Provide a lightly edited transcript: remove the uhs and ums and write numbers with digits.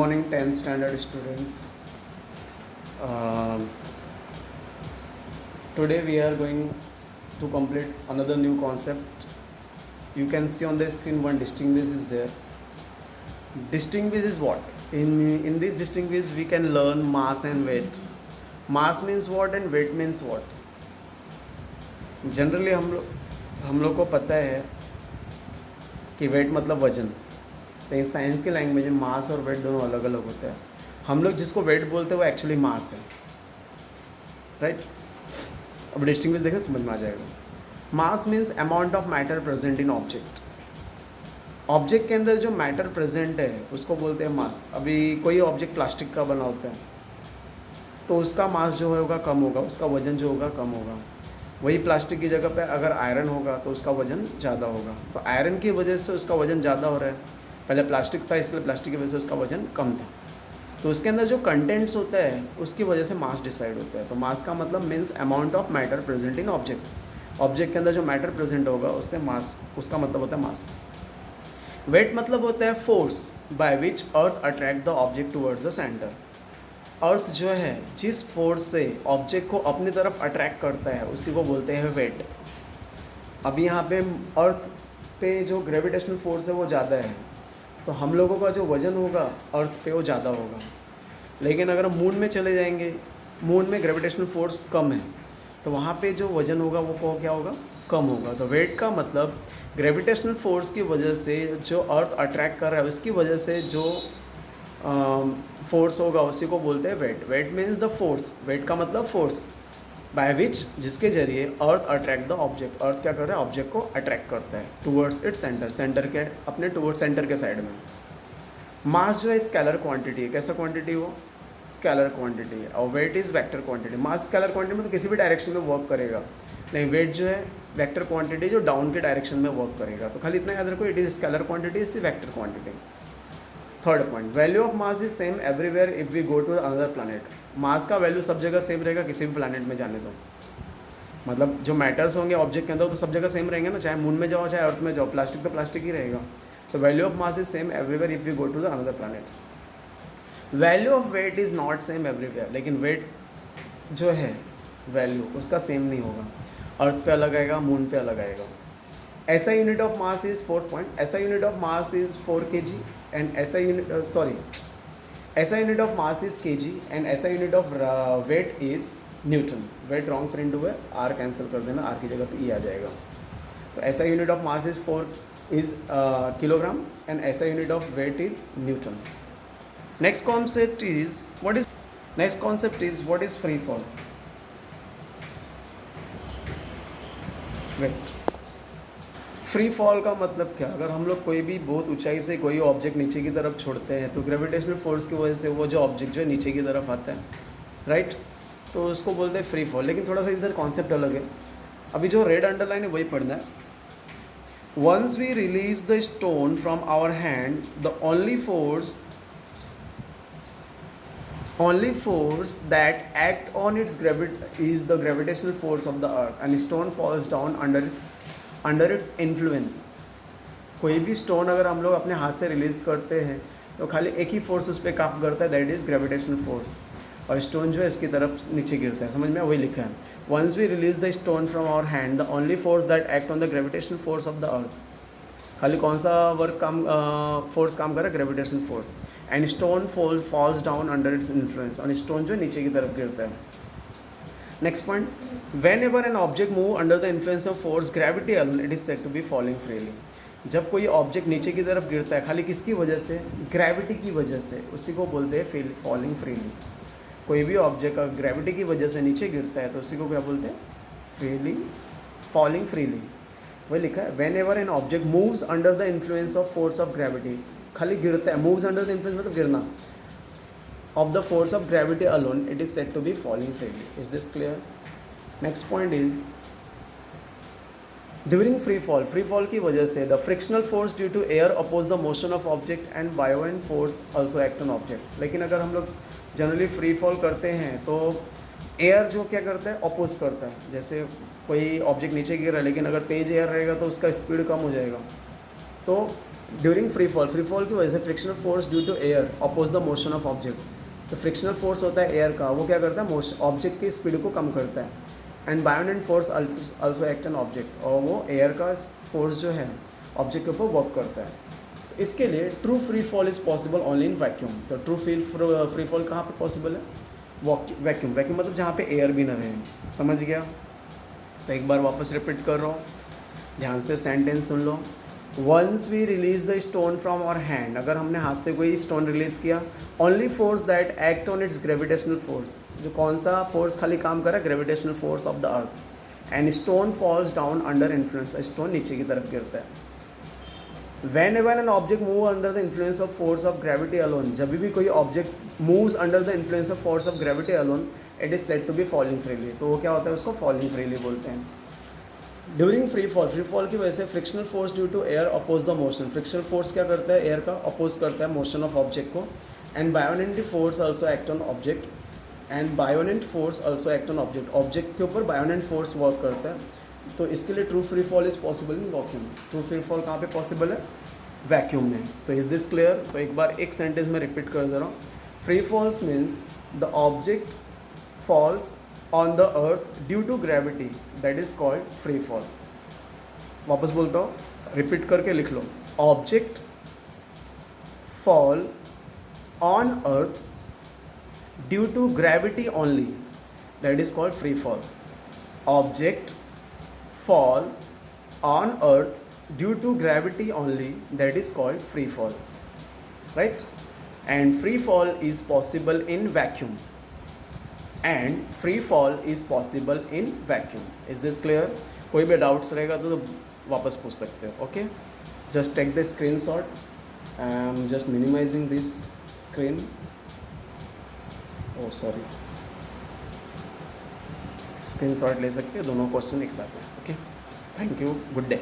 morning 10th standard students. Um Today we are going to complete another new concept. You can see on the screen one distinguish is there. Distinguish is what? In this distinguish we can learn mass and weight. Mass means what and weight means what? Generally हम लोग को पता है कि wait मतलब वजन, लेकिन science की लैंग्वेज में मास और वेट दोनों अलग अलग होते हैं. हम लोग जिसको वेट बोलते हैं वो एक्चुअली मास है, राइट. अब डिस्टिंग्विश देखें समझ में आ जाएगा. Mass means amount of matter present in object. Object के अंदर जो मैटर प्रेजेंट है उसको बोलते हैं मास. अभी कोई ऑब्जेक्ट प्लास्टिक का बना होता है तो उसका मास जो होगा कम होगा, उसका वजन जो होगा कम होगा. वही प्लास्टिक की जगह पे अगर आयरन होगा तो उसका वजन ज़्यादा होगा. तो आयरन की वजह से उसका वजन ज़्यादा हो रहा है. पहले प्लास्टिक था इसलिए प्लास्टिक की वजह से उसका वजन कम था. तो उसके अंदर जो कंटेंट्स होता है उसकी वजह से मास डिसाइड होता है. तो मास का मतलब means amount of matter present in object. Object के अंदर जो मैटर प्रेजेंट होगा उससे मास, उसका मतलब होता है मास. वेट मतलब होता है force by which earth attract the object towards the centre. Earth जो है जिस फोर्स से ऑब्जेक्ट को अपनी तरफ अट्रैक्ट करता है उसी को बोलते हैं वेट. अभी यहाँ पे अर्थ पे जो ग्रेविटेशनल फोर्स है वो ज़्यादा है तो हम लोगों का जो वज़न होगा अर्थ पे वो ज़्यादा होगा. लेकिन अगर हम मून में चले जाएंगे, मून में ग्रेविटेशनल फोर्स कम है तो वहाँ पे जो वज़न होगा वो क्या होगा, कम होगा. तो वेट का मतलब ग्रेविटेशनल फोर्स की वजह से जो अर्थ अट्रैक्ट कर रहा है उसकी वजह से जो फोर्स होगा उसी को बोलते हैं weight. Weight means the force. Weight का मतलब फोर्स बाय विच, जिसके जरिए earth attract the object. Earth क्या कर रहा है, ऑब्जेक्ट को अट्रैक्ट करता है टूवर्ड्स इट्स सेंटर. सेंटर के अपने टूवर्ड्स सेंटर के साइड में. मास जो है स्केलर क्वांटिटी है. कैसा क्वांटिटी वो, स्केलर क्वांटिटी है. और weight is vector quantity. Mass scalar quantity में तो किसी भी डायरेक्शन में वर्क करेगा, लेकिन वेट जो है वेक्टर क्वांटिटी जो डाउन के डायरेक्शन में वर्क करेगा. तो खाली इतना याद रखो, it is scalar quantity, is vector quantity. Third point, value of mass is same everywhere if we go to another planet. Mass का वैल्यू सब जगह सेम रहेगा किसी भी प्लानट में जाने दो. मतलब जो मैटर्स होंगे ऑब्जेक्ट के अंदर तो सब जगह सेम रहेंगे ना, चाहे मून में जाओ चाहे अर्थ में जाओ. प्लास्टिक तो प्लास्टिक ही रहेगा. तो value of mass is same everywhere if we go to the another planet. Value of weight is not same everywhere. लेकिन वेट जो है वैल्यू उसका सेम नहीं होगा. अर्थ पे अलग आएगा, मून पे अलग आएगा. SI unit of mass is fourth point. SI unit of mass is 4 kg and SI unit of mass is kg and SI unit of weight is Newton. Weight wrong print हुआ है, R cancel कर देना, R की जगह पे E आ जाएगा. तो SI unit of mass is 4 kilogram and SI unit of weight is Newton. Next concept is what is free fall. Wait free fall का मतलब क्या, अगर हम लोग कोई भी बहुत ऊंचाई से कोई ऑब्जेक्ट नीचे की तरफ छोड़ते हैं तो ग्रेविटेशनल फोर्स की वजह से वो जो ऑब्जेक्ट जो है नीचे की तरफ आता है, राइट. तो उसको बोलते हैं फ्री फॉल. लेकिन थोड़ा सा इधर कॉन्सेप्ट अलग है. अभी जो रेड अंडरलाइन है वही पढ़ना है. Once we release the stone from our hand the only force that act on its gravity is the gravitational force of the earth and stone falls down under its influence. कोई भी stone अगर हम लोग अपने हाथ से release करते हैं तो खाली एक ही फोर्स उस पर काम करता है, दैट इज़ ग्रेविटेशनल फोर्स. और स्टोन जो है इसकी तरफ नीचे गिरता है. समझ में वही लिखा है. Once we release the stone from our hand the only force that act on the gravitational force of the earth. खाली कौन सा फोर्स काम कर रहा है, gravitational force. And stone falls down under its influence. और स्टोन जो नीचे की तरफ गिरता है. Next point, whenever an object move under the influence of force gravity alone it is said to be falling freely. जब कोई object नीचे की तरफ गिरता है खाली किसकी वजह से, ग्रेविटी की वजह से, उसी को बोलते हैं फॉलिंग फ्रीली. कोई भी ऑब्जेक्ट अगर ग्रेविटी की वजह से नीचे गिरता है तो उसी को क्या बोलते हैं, फॉलिंग फ्रीली. वही लिखा है, when ever an object moves under the influence of force of gravity. खाली गिरता है, मूव्स अंडर द इन्फ्लुएंस मतलब गिरना, of the force of gravity alone it is said to be falling freely. Is this clear? Next point is during free fall की वजह से the frictional force due to air oppose the motion of object and buoyant force also act on object. लेकिन अगर हम लोग generally free fall करते हैं तो एयर जो क्या करता है, अपोज करता है. जैसे कोई ऑब्जेक्ट नीचे गिर रहा है लेकिन अगर तेज एयर रहेगा तो उसका स्पीड कम हो जाएगा. तो ड्यूरिंग फ्री फॉल की वजह से frictional force due to air oppose the motion of object. तो फ्रिक्शनल फोर्स होता है एयर का, वो क्या करता है, ऑब्जेक्ट की स्पीड को कम करता है। And buoyant force also act on object, और वो एयर का फोर्स जो है ऑब्जेक्ट के ऊपर वर्क करता है। तो इसके लिए true free fall is possible only in vacuum. तो ट्रू फ्री फॉल कहाँ पे पॉसिबल है, वैक्यूम। वैक्यूम मतलब जहाँ पे एयर भी ना रहे, समझ गया। तो एक बार वापस रिपीट कर रहा हूँ, ध्यान से सेंटेंस सुन लो। Once we release the stone from our hand, अगर हमने हाथ से कोई स्टोन रिलीज़ किया, only force that act on its gravitational force, जो कौन सा फोर्स खाली काम कर रहा है, gravitational force of the earth, and stone falls down under influence, stone नीचे की तरफ गिरता है। Whenever an object move under the influence of force of gravity alone, जब भी कोई object moves under the influence of force of gravity alone, it is said to be falling freely. तो वो क्या होता है, उसको फॉलिंग फ्रीली बोलते हैं। ड्यूरिंग फ्री फॉल की वजह से frictional force due to air oppose the motion, frictional force क्या करता है, एयर का अपोज करता है मोशन ऑफ ऑब्जेक्ट को। And buoyant force also act on object, and buoyant force also act on object, object के ऊपर बायोनेंट फोर्स वर्क करता है। तो इसके लिए true free fall is possible in vacuum. True free fall कहाँ पे पॉसिबल है, वैक्यूम में। तो इज़ दिस क्लियर। तो एक बार एक सेंटेंस में रिपीट कर दे रहा हूँ। Free falls means the object falls on the earth due to gravity, that is called free fall. वापस बोलता हूँ, रिपीट करके लिख लो। Object fall on earth due to gravity only, that is called free fall. Object fall on earth due to gravity only, that is called free fall, right? And free fall is possible in vacuum, and free fall is possible in vacuum. Is this clear? कोई भी doubts रहेगा तो वापस पूछ सकते हो। Okay, just take the screenshot. I am just minimising this screen. Oh sorry, screenshot ले सकते हो, दोनों क्वेश्चन एक साथ हैं। Okay, thank you, good day.